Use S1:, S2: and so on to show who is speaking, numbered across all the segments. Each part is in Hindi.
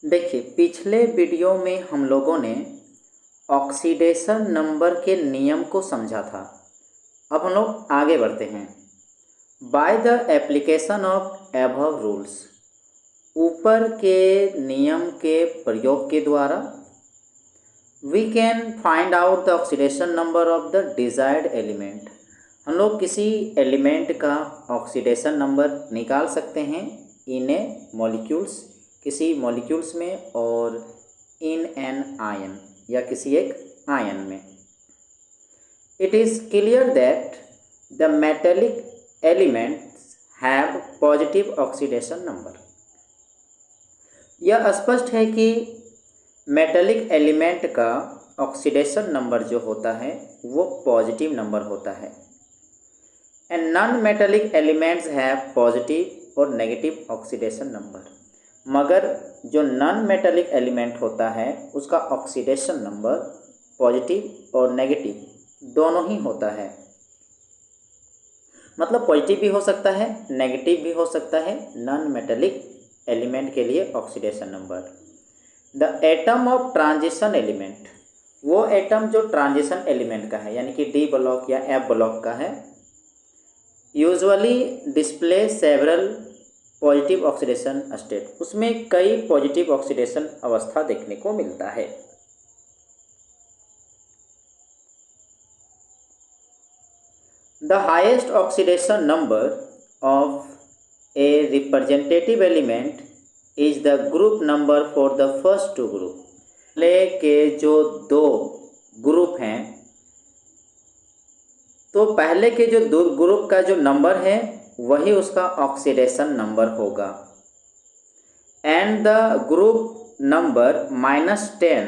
S1: देखिए, पिछले वीडियो में हम लोगों ने ऑक्सीडेशन नंबर के नियम को समझा था। अब हम लोग आगे बढ़ते हैं। By the application of above rules, ऊपर के नियम के प्रयोग के द्वारा we can find out the oxidation number of the desired element. हम लोग किसी एलिमेंट का ऑक्सीडेशन नंबर निकाल सकते हैं इन ए मॉलिक्यूल्स, किसी मॉलिक्यूल्स में, और इन एन आयन या किसी एक आयन में। It is clear that the metallic elements have positive oxidation number. यह स्पष्ट है कि मेटेलिक एलिमेंट का ऑक्सीडेशन नंबर जो होता है वो पॉजिटिव नंबर होता है। And non metallic elements have positive और नेगेटिव ऑक्सीडेशन नंबर। मगर जो नॉन मेटेलिक एलिमेंट होता है उसका ऑक्सीडेशन नंबर पॉजिटिव और नेगेटिव दोनों ही होता है। मतलब पॉजिटिव भी हो सकता है, नेगेटिव भी हो सकता है नॉन मेटेलिक एलिमेंट के लिए oxidation number. The atom of transition element, वो एटम जो ट्रांजिशन एलिमेंट का है यानी कि डी ब्लॉक या एफ ब्लॉक का है, usually display several positive oxidation state. उसमें कई पॉजिटिव ऑक्सीडेशन अवस्था देखने को मिलता है। The highest oxidation number of a representative element is the group number for the first two group. पहले के जो दो ग्रुप हैं, तो पहले के जो दो ग्रुप का जो नंबर है वही उसका ऑक्सीडेशन नंबर होगा। And the group number -10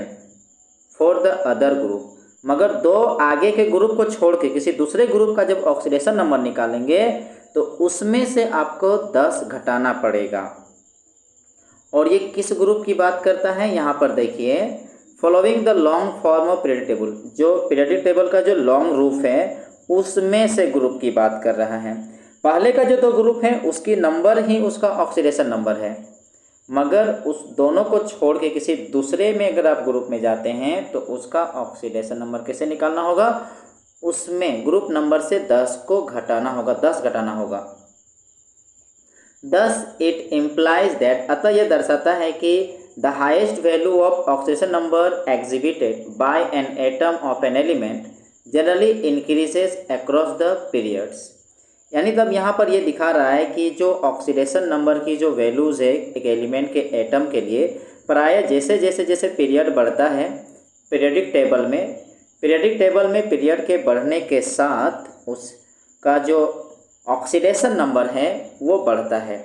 S1: for the other group. मगर दो आगे के ग्रुप को छोड़ के किसी दूसरे ग्रुप का जब ऑक्सीडेशन नंबर निकालेंगे तो उसमें से आपको 10 घटाना पड़ेगा। और ये किस ग्रुप की बात करता है, यहाँ पर देखिए, following the long form of periodic table. जो पीरियडिक टेबल का जो लॉन्ग रूप है उसमें से ग्रुप की बात कर रहा है। पहले का जो दो ग्रुप है उसकी नंबर ही उसका ऑक्सीडेशन नंबर है, मगर उस दोनों को छोड़ के किसी दूसरे में अगर आप ग्रुप में जाते हैं तो उसका ऑक्सीडेशन नंबर कैसे निकालना होगा, उसमें ग्रुप नंबर से 10 को घटाना होगा, 10 घटाना होगा। Thus it implies that, अतः यह दर्शाता है कि the highest value of oxidation number exhibited by an atom of an element generally increases across the periods। यानी तब यहाँ पर ये दिखा रहा है कि जो ऑक्सीडेशन नंबर की जो वैल्यूज़ है एक एलिमेंट के एटम के लिए, प्राय जैसे जैसे जैसे पीरियड बढ़ता है पीरियडिक टेबल में पीरियड के बढ़ने के साथ उसका जो ऑक्सीडेशन नंबर है वो बढ़ता है।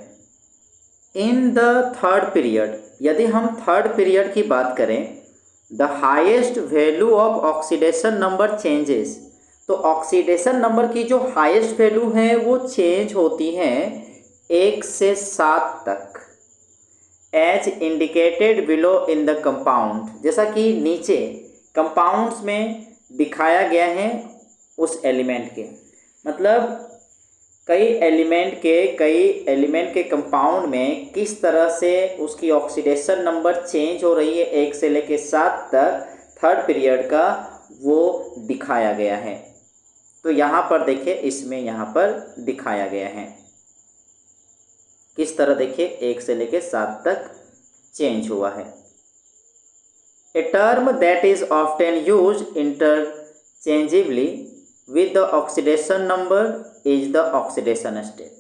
S1: इन द थर्ड पीरियड, यदि हम थर्ड पीरियड की बात करें, the highest value of oxidation number changes. तो ऑक्सीडेशन नंबर की जो हाईएस्ट वैल्यू है वो चेंज होती है 1 से 7 तक, as indicated below in the compound, जैसा कि नीचे कंपाउंड्स में दिखाया गया है उस एलिमेंट के। मतलब कई एलिमेंट के कंपाउंड में किस तरह से उसकी ऑक्सीडेशन नंबर चेंज हो रही है 1 से लेकर 7 तक थर्ड पीरियड का, वो दिखाया गया है। तो यहाँ पर देखिए, इसमें यहाँ पर दिखाया गया है किस तरह, देखिए 1 से लेकर 7 तक चेंज हुआ है। A term that is often used interchangeably with the oxidation number is the oxidation state.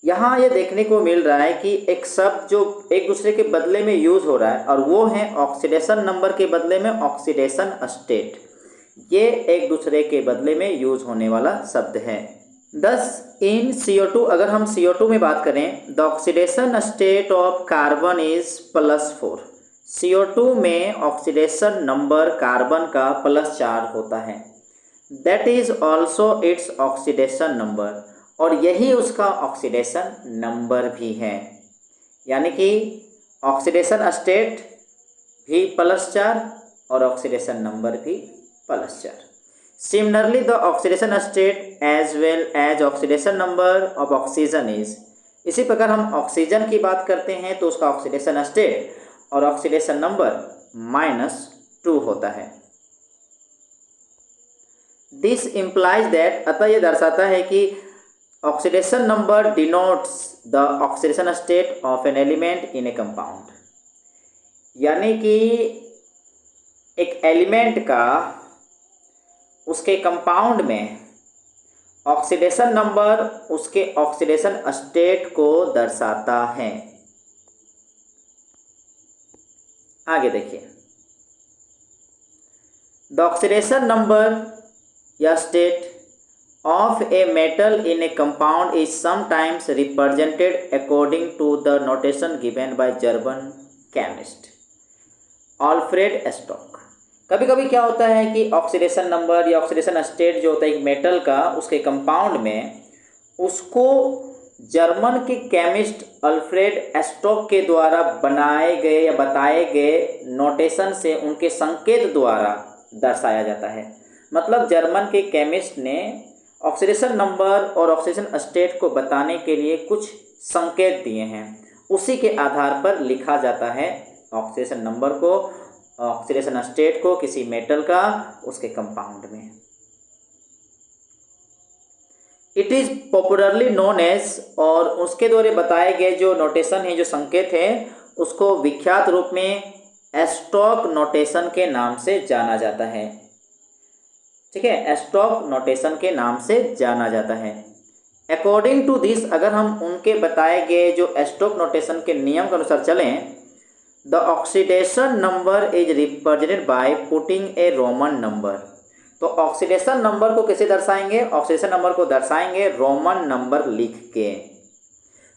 S1: यहाँ ये देखने को मिल रहा है कि एक शब्द जो एक दूसरे के बदले में यूज हो रहा है और वो है ऑक्सीडेशन नंबर के बदले में ऑक्सीडेशन स्टेट। ये एक दूसरे के बदले में यूज होने वाला शब्द है। दस इन CO2, अगर हम CO2 में बात करें, the oxidation state of carbon is +4। CO2 में ऑक्सीडेशन नंबर कार्बन का +4 होता है। That is also its oxidation number, और यही उसका ऑक्सीडेशन नंबर भी है। यानी कि ऑक्सीडेशन स्टेट भी +4 और ऑक्सीडेशन नंबर भी +4। Similarly the oxidation state as well as oxidation number of oxygen is. इसी प्रकार हम ऑक्सीजन की बात करते हैं तो उसका ऑक्सीडेशन स्टेट और ऑक्सीडेशन नंबर -2 होता है। दिस इम्प्लाइज दैट, अतः यह दर्शाता है कि oxidation number denotes the oxidation state of an element in A compound, यानी कि एक एलिमेंट का उसके कंपाउंड में ऑक्सीडेशन नंबर उसके ऑक्सीडेशन स्टेट को दर्शाता है। आगे देखिए, द ऑक्सीडेशन नंबर या state of a metal in a compound is sometimes represented according to the notation given by German chemist Alfred Stock। कभी कभी क्या होता है कि ऑक्सीडेशन नंबर या ऑक्सीडेशन स्टेट जो होता है एक मेटल का उसके कंपाउंड में, उसको जर्मन के केमिस्ट अल्फ्रेड एस्टॉक के द्वारा बनाए गए या बताए गए नोटेशन से, उनके संकेत द्वारा दर्शाया जाता है। मतलब जर्मन के केमिस्ट ने ऑक्सीडेशन नंबर और ऑक्सीडेशन स्टेट को बताने के लिए कुछ संकेत दिए हैं, उसी के आधार पर लिखा जाता है ऑक्सीडेशन नंबर को, ऑक्सीडेशन स्टेट को किसी मेटल का उसके कंपाउंड में। It is popularly known as, और उसके द्वारा बताए गए जो नोटेशन है, जो संकेत है, उसको विख्यात रूप में एस्टॉक नोटेशन के नाम से जाना जाता है। ठीक है, एस्टॉक नोटेशन के नाम से जाना जाता है। अकॉर्डिंग टू दिस, अगर हम उनके बताए गए जो एस्टॉक नोटेशन के नियम के अनुसार चलें, the oxidation number is represented by putting a Roman number. तो ऑक्सीडेशन नंबर को कैसे दर्शाएंगे? ऑक्सीडेशन नंबर को दर्शाएंगे रोमन नंबर लिख के,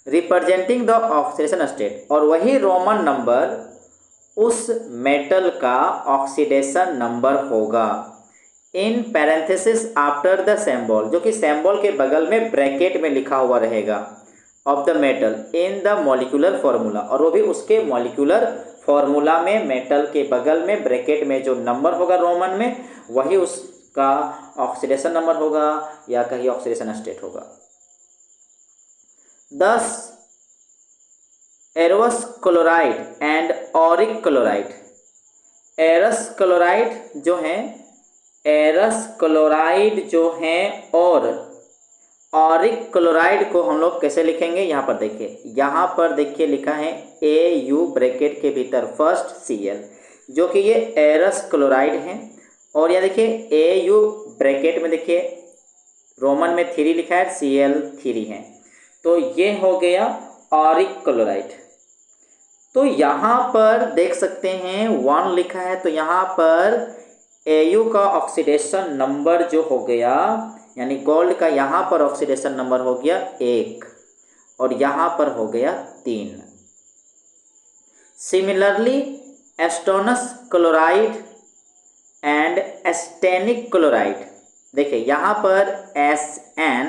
S1: रिप्रेजेंटिंग द ऑक्सीडेशन स्टेट, और वही रोमन नंबर उस मेटल का ऑक्सीडेशन नंबर होगा। इन पैरेंथेसिस आफ्टर द सिंबल, जो कि सिंबल के बगल में ब्रैकेट में लिखा हुआ रहेगा, of the metal in the molecular formula, और वो भी उसके मॉलिक्यूलर फार्मूला में मेटल के बगल में ब्रैकेट में जो नंबर होगा रोमन में, वही उसका ऑक्सीडेशन नंबर होगा या कहीं ऑक्सीडेशन स्टेट होगा। 10 Eris chloride and Auric chloride. Eris chloride जो है, एरस क्लोराइड जो है, और ऑरिक क्लोराइड को हम लोग कैसे लिखेंगे? यहाँ पर देखिए, यहाँ पर देखिए लिखा है AU ब्रैकेट के भीतर फर्स्ट Cl, जो कि ये एरस क्लोराइड है, और यहाँ देखिए AU ब्रैकेट में देखिए रोमन में 3 लिखा है, Cl3 है, तो ये हो गया ऑरिक क्लोराइड। तो यहाँ पर देख सकते हैं 1 लिखा है, तो यहाँ पर AU का ऑक्सीडेशन नंबर जो हो गया, यानी गोल्ड का यहाँ पर ऑक्सीडेशन नंबर हो गया 1 और यहाँ पर हो गया 3। सिमिलरली एस्टोनस क्लोराइड एंड एस्टेनिक क्लोराइड, देखिए यहाँ पर Sn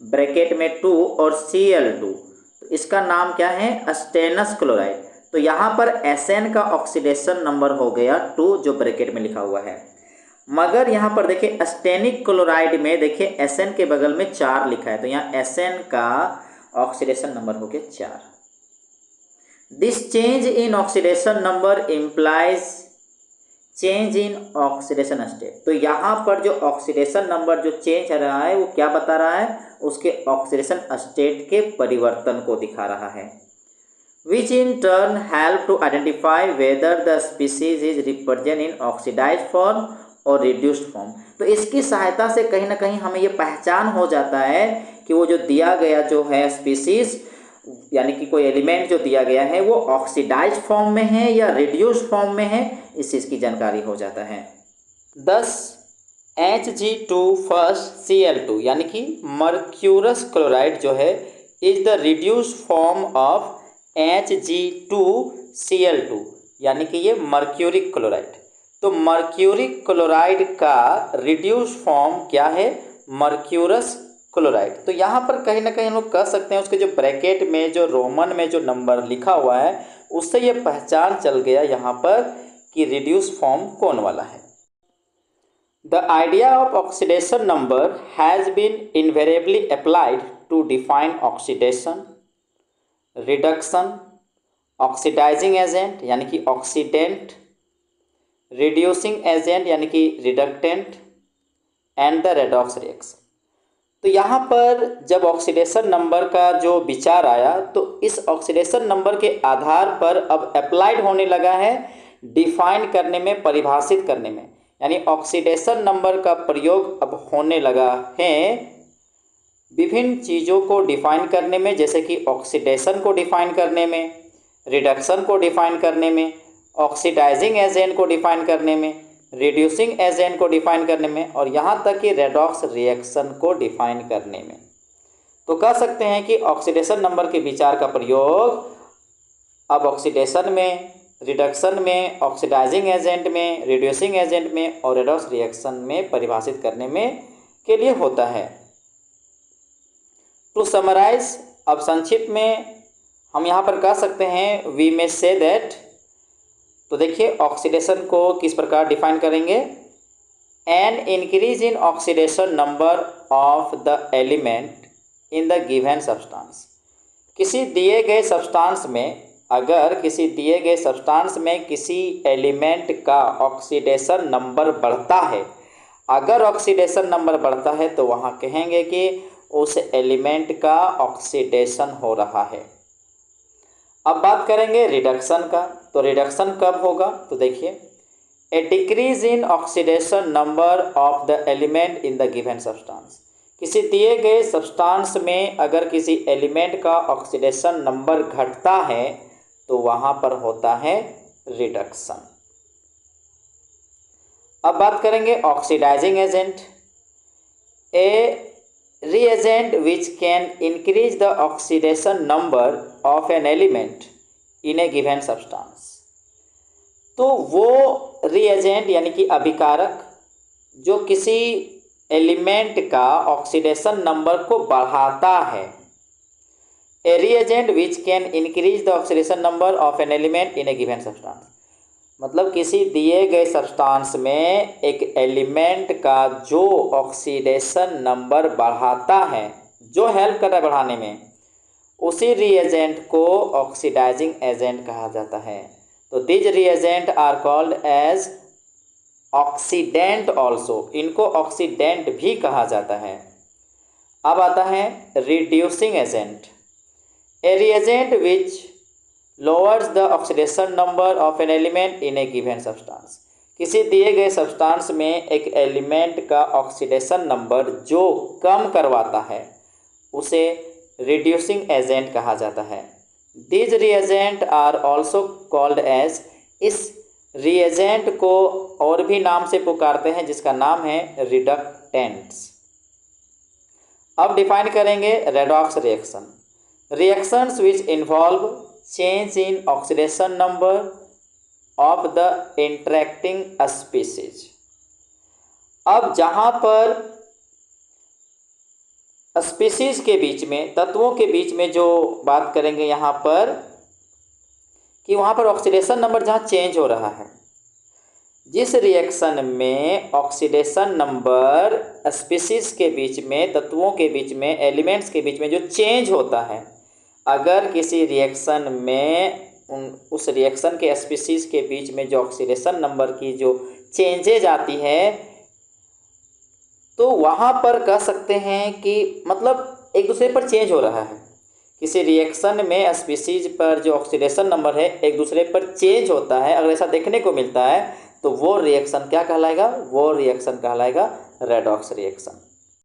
S1: ब्रैकेट में 2 और Cl2, तो इसका नाम क्या है? एस्टेनस क्लोराइड। तो यहाँ पर Sn का ऑक्सीडेशन नंबर हो गया 2, जो ब्रैकेट में लिखा हुआ है। मगर यहाँ पर देखिए एस्टेनिक क्लोराइड में देखिए Sn के बगल में 4 लिखा है, तो यहाँ Sn का ऑक्सीडेशन नंबर हो गया 4। This change in oxidation number implies change in oxidation state. तो यहाँ पर जो ऑक्सीडेशन नंबर जो चेंज हो रहा है वो क्या बता रहा है? उसके ऑक्सीडेशन स्टेट के परिवर्तन को दिखा रहा है। which in turn help to identify whether the species is represented in oxidized form और reduced form। तो इसकी सहायता से कहीं ना कहीं हमें ये पहचान हो जाता है कि वो जो दिया गया जो है स्पीसीज, यानी कि कोई एलिमेंट जो दिया गया है वो ऑक्सीडाइज्ड फॉर्म में है या रिड्यूस्ड फॉर्म में है, इस चीज़ की जानकारी हो जाता है। 10 Hg2 फर्स्ट Cl2, यानी कि मर्क्यूरस क्लोराइड जो है is the reduced form of Hg2Cl2, यानी कि ये मर्क्यूरिक क्लोराइड। तो मर्क्यूरिक क्लोराइड का रिड्यूस फॉर्म क्या है? Mercurous chloride. तो यहाँ पर कहीं ना कहीं हम लोग कह सकते हैं उसके जो ब्रैकेट में जो रोमन में जो नंबर लिखा हुआ है उससे ये पहचान चल गया यहाँ पर कि रिड्यूस फॉर्म कौन वाला है। The idea of oxidation number has been invariably applied to define oxidation, reduction oxidizing agent यानी कि ऑक्सीडेंट, रिड्यूसिंग एजेंट यानी कि reductant, and the redox reaction. तो यहाँ पर जब ऑक्सीडेशन नंबर का जो विचार आया तो इस ऑक्सीडेशन नंबर के आधार पर अब अप्लाइड होने लगा है डिफाइन करने में, परिभाषित करने में, यानी ऑक्सीडेशन नंबर का प्रयोग अब होने लगा है विभिन्न चीज़ों को डिफाइन करने में, जैसे कि ऑक्सीडेशन को डिफाइन करने में, रिडक्शन को डिफाइन करने में, ऑक्सीडाइजिंग एजेंट को डिफाइन करने में, रिड्यूसिंग एजेंट को डिफाइन करने में, और यहाँ तक कि रेडॉक्स रिएक्शन को डिफाइन करने में। तो कह सकते हैं कि ऑक्सीडेशन नंबर के विचार का प्रयोग अब ऑक्सीडेशन में, रिडक्शन में, ऑक्सीडाइजिंग एजेंट में, रिड्यूसिंग एजेंट में और रेडॉक्स रिएक्शन में परिभाषित करने में के लिए होता है। टू समराइज, अब संक्षिप्त में हम यहाँ पर कह सकते हैं वी मे से दैट। तो देखिए ऑक्सीडेशन को किस प्रकार डिफाइन करेंगे, an increase in oxidation number of the element in the given substance. किसी दिए गए सब्सटेंस में, अगर किसी दिए गए सब्सटेंस में किसी एलिमेंट का ऑक्सीडेशन नंबर बढ़ता है, अगर ऑक्सीडेशन नंबर बढ़ता है तो वहाँ कहेंगे कि उस एलिमेंट का ऑक्सीडेशन हो रहा है। अब बात करेंगे रिडक्शन का। तो रिडक्शन कब होगा, तो देखिए a decrease in oxidation number of the element in the given substance. किसी दिए गए सब्सटेंस में अगर किसी एलिमेंट का ऑक्सीडेशन नंबर घटता है तो वहाँ पर होता है रिडक्शन। अब बात करेंगे oxidizing agent. A reagent which can increase the oxidation number of an element in a given substance। तो वो reagent यानी कि अभिकारक जो किसी एलिमेंट का ऑक्सीडेशन नंबर को बढ़ाता है। ए reagent which can increase the oxidation number of an element in a given substance, मतलब किसी दिए गए सब्सटेंस में एक एलिमेंट का जो ऑक्सीडेशन नंबर बढ़ाता है, जो हेल्प कर रहा है बढ़ाने में, उसी रिएजेंट को ऑक्सीडाइजिंग एजेंट कहा जाता है। तो these reagent are called as oxidant also, इनको ऑक्सीडेंट भी कहा जाता है। अब आता है reducing agent. A reagent which lowers the oxidation number of an element in a given substance। किसी दिए गए सब्सटेंस में एक एलिमेंट का ऑक्सीडेशन नंबर जो कम करवाता है उसे रिड्यूसिंग एजेंट कहा जाता है। These reagent are also called as, इस रिएजेंट को और भी नाम से पुकारते हैं जिसका नाम है रिडक्टेंट्स। अब डिफाइन करेंगे redox reaction. Reactions which involve change in oxidation number of the interacting species। अब जहाँ पर स्पीसीज के बीच में, तत्वों के बीच में जो बात करेंगे यहाँ पर कि वहाँ पर ऑक्सीडेशन नंबर जहाँ चेंज हो रहा है, जिस रिएक्शन में ऑक्सीडेशन नंबर स्पीसीज के बीच में, तत्वों के बीच में, एलिमेंट्स के बीच में जो चेंज होता है, अगर किसी रिएक्शन में उस रिएक्शन के स्पीसीज के बीच में जो ऑक्सीडेशन नंबर की जो चेंजेज आती है तो वहाँ पर कह सकते हैं कि मतलब एक दूसरे पर चेंज हो रहा है। किसी रिएक्शन में स्पीसीज पर जो ऑक्सीडेशन नंबर है एक दूसरे पर चेंज होता है, अगर ऐसा देखने को मिलता है तो वो रिएक्शन क्या कहलाएगा, वो रिएक्शन कहलाएगा रेडॉक्स रिएक्शन।